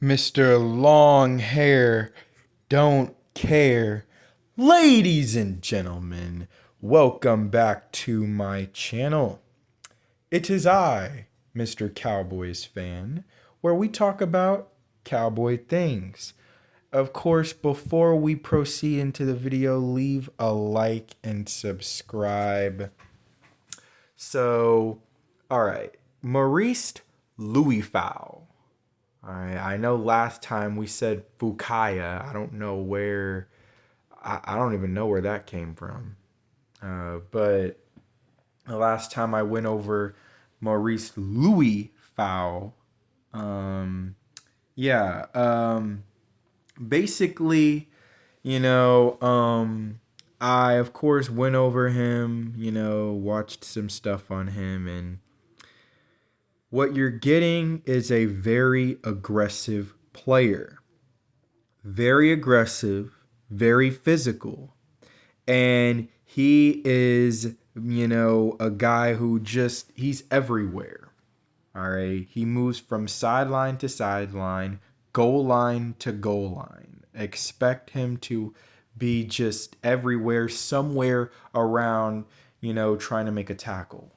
Mr. Long Hair Don't Care. Ladies and gentlemen, welcome back to my channel. It is I, Mr. Cowboys fan, where we talk about cowboy things. Of course, before we proceed into the video, leave a like and subscribe. So, all right, Marist Liufau. All right, I know last time we said Fukaya. I don't know where, I don't even know where that came from. But the last time I went over Maurice Louis Fowl, um, yeah, basically, you know, I of course went over him, watched some stuff on him, and what you're getting is a very aggressive player. Very aggressive, very physical. And he is, a guy who he's everywhere. All right. He moves from sideline to sideline, goal line to goal line. Expect him to be just everywhere, somewhere around, trying to make a tackle.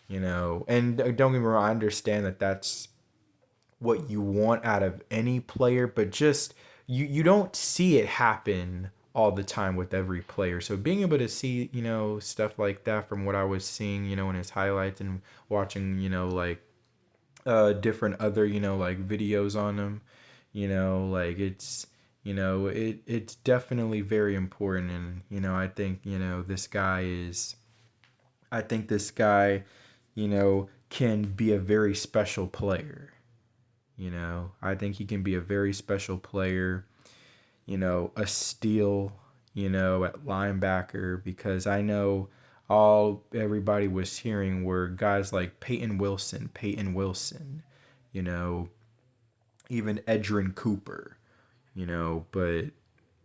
And don't get me wrong, I understand that that's what you want out of any player, but just you don't see it happen all the time with every player. So being able to see, stuff like that from what I was seeing, in his highlights and watching, like different other, like videos on him, like it's definitely very important. And, I think, I think this guy, can be a very special player. I think he can be a very special player, a steal, at linebacker, because I know all everybody was hearing were guys like Peyton Wilson, you know, even Edrin Cooper, but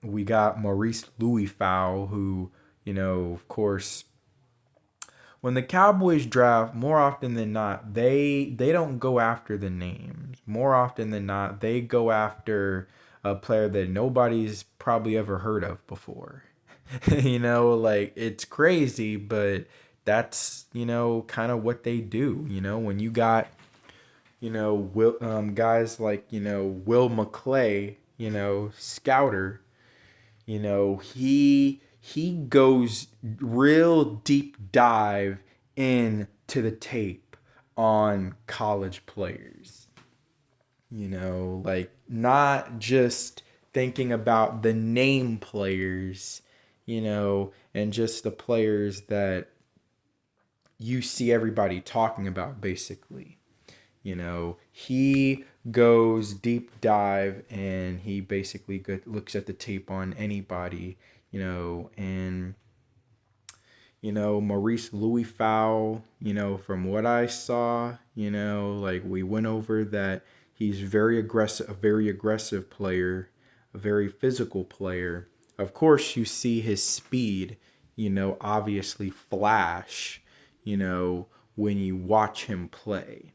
we got Maurice Louis Fowl, who, of course, when the Cowboys draft, more often than not, they don't go after the names. More often than not, they go after a player that nobody's probably ever heard of before. Like it's crazy, but that's kind of what they do. When you got guys like Will McClay, Scouter, he goes real deep dive into the tape on college players. Like not just thinking about the name players, and just the players that you see everybody talking about basically. He goes deep dive and he basically looks at the tape on anybody, and Maurice Louis Fowl, from what I saw, like we went over that he's a very aggressive player, a very physical player. Of course, you see his speed, obviously flash, when you watch him play.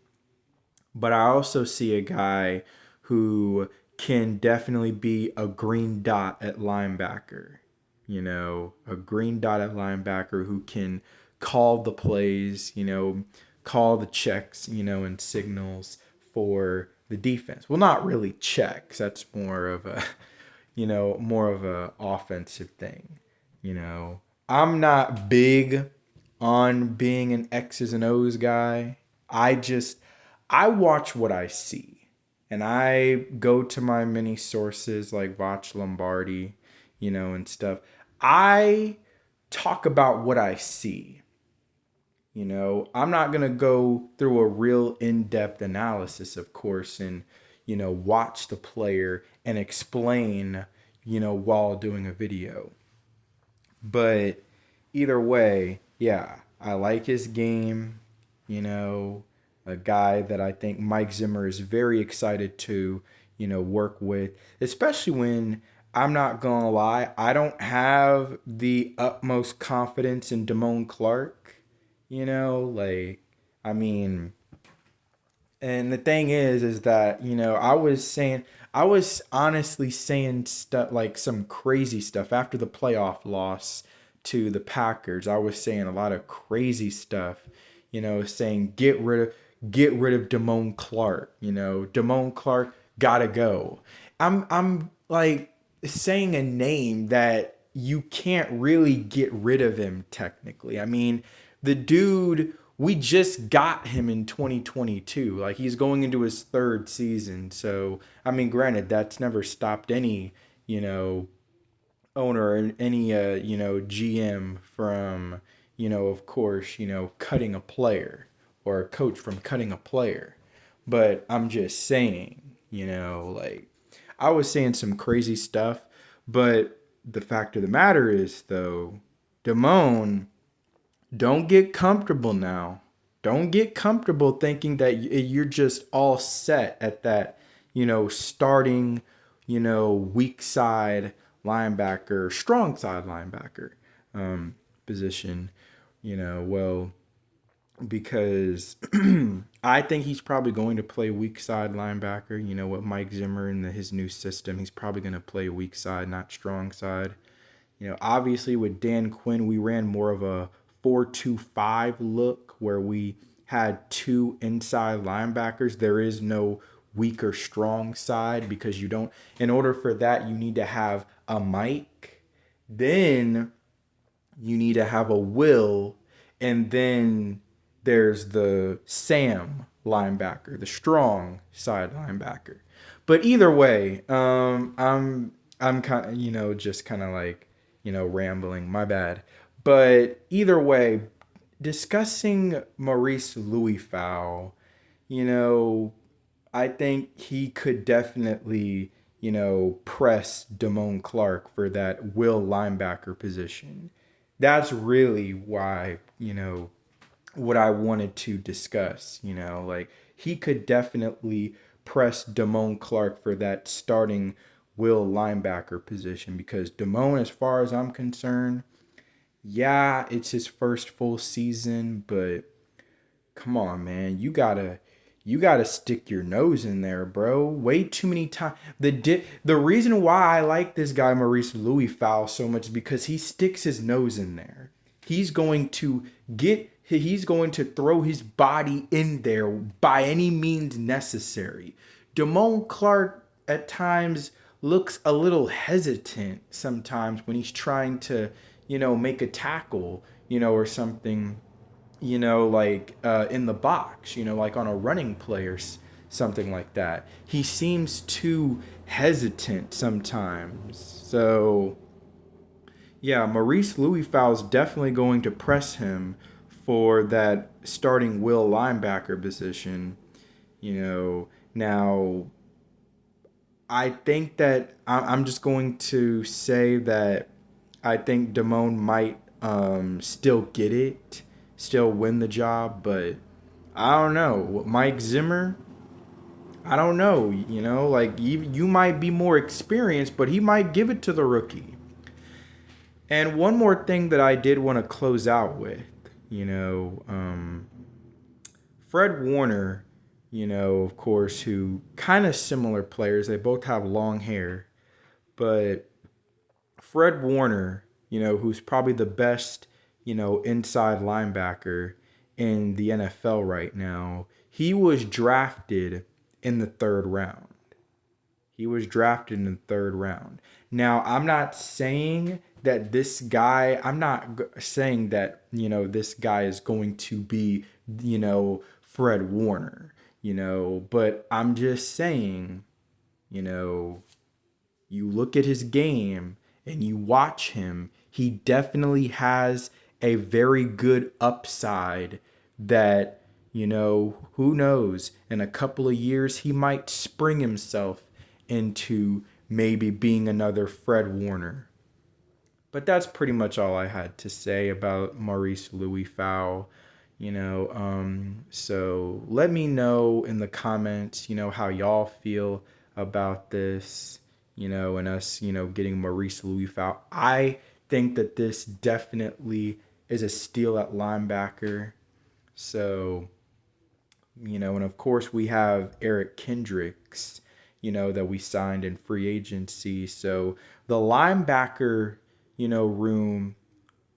But I also see a guy who can definitely be a green dot at linebacker. A green dot at linebacker who can call the plays, call the checks, and signals for the defense. Well, not really checks. That's more of a, more of a offensive thing. I'm not big on being an X's and O's guy. I watch what I see. And I go to my many sources like Watch Lombardi, and stuff. I talk about what I see. I'm not going to go through a real in-depth analysis, of course, and, watch the player and explain, while doing a video. But either way, yeah, I like his game, a guy that I think Mike Zimmer is very excited to, work with, especially when I'm not gonna lie, I don't have the utmost confidence in Damone Clark. Like I mean, And the thing is that, I was honestly saying stuff like some crazy stuff after the playoff loss to the Packers. I was saying a lot of crazy stuff, saying get rid of Damone Clark, Damone Clark gotta go. I'm like saying a name that you can't really get rid of him technically. I mean, the dude, we just got him in 2022. Like, he's going into his third season. So, I mean, granted, that's never stopped any, you know, owner or any, GM from, of course, cutting a player, or a coach from cutting a player. But I'm just saying, like, I was saying some crazy stuff. But the fact of the matter is, though, Damone, don't get comfortable now. Don't get comfortable thinking that you're just all set at that, starting, weak side linebacker, strong side linebacker position. Well, because I think he's probably going to play weak side linebacker. With Mike Zimmer and his new system, he's probably going to play weak side, not strong side. Obviously with Dan Quinn, we ran more of a 4-2-5 look where we had two inside linebackers. There is no weak or strong side, because you don't, in order for that, you need to have a Mike, then you need to have a Will, and then there's the Sam linebacker, the strong side linebacker. But either way, I'm kind of, just kind of like, rambling. My bad. But either way, discussing Maurice Liufau, you know, I think he could definitely, press Damone Clark for that will linebacker position. That's really why, what I wanted to discuss, like, he could definitely press Damone Clark for that starting will linebacker position, because Damone, as far as I'm concerned, yeah, it's his first full season, but come on, man, you gotta stick your nose in there, bro. Way too many times. The reason why I like this guy Maurice Louis-Fowl so much is because he sticks his nose in there. He's going to he's going to throw his body in there by any means necessary. Damone Clark at times looks a little hesitant sometimes when he's trying to, make a tackle, or something, like in the box, like on a running play or something like that. He seems too hesitant sometimes. So, yeah, Maurice Louis-Foul's definitely going to press him for that starting will linebacker position. Now, I think that I'm just going to say that I think Damone might still get it, still win the job, but I don't know. Mike Zimmer, I don't know. Like, you might be more experienced, but he might give it to the rookie. And one more thing that I did want to close out with, Fred Warner, of course, who kind of similar players. They both have long hair, but Fred Warner, who's probably the best, inside linebacker in the NFL right now, he was drafted in the third round. He was drafted in the third round. Now, I'm not saying that this guy is going to be, Fred Warner, but I'm just saying, you look at his game and you watch him, he definitely has a very good upside that, who knows, in a couple of years, he might spring himself into maybe being another Fred Warner. But that's pretty much all I had to say about Maurice Louis-Fowl. So let me know in the comments, how y'all feel about this, and us, getting Maurice Louis-Fowl. I think that this definitely is a steal at linebacker. So And of course we have Eric Kendricks, that we signed in free agency. So the linebacker, room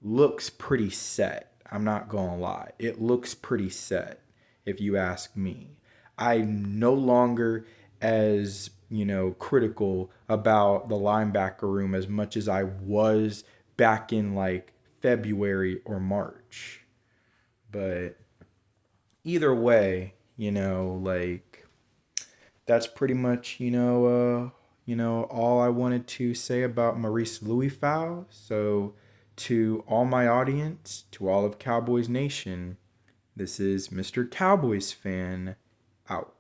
looks pretty set. I'm not going to lie. It looks pretty set, if you ask me. I'm no longer as, critical about the linebacker room as much as I was back in like February or March. But either way, like that's pretty much, all I wanted to say about Marist Liufau. So, to all my audience, to all of Cowboys Nation, this is Mr. Cowboys fan out.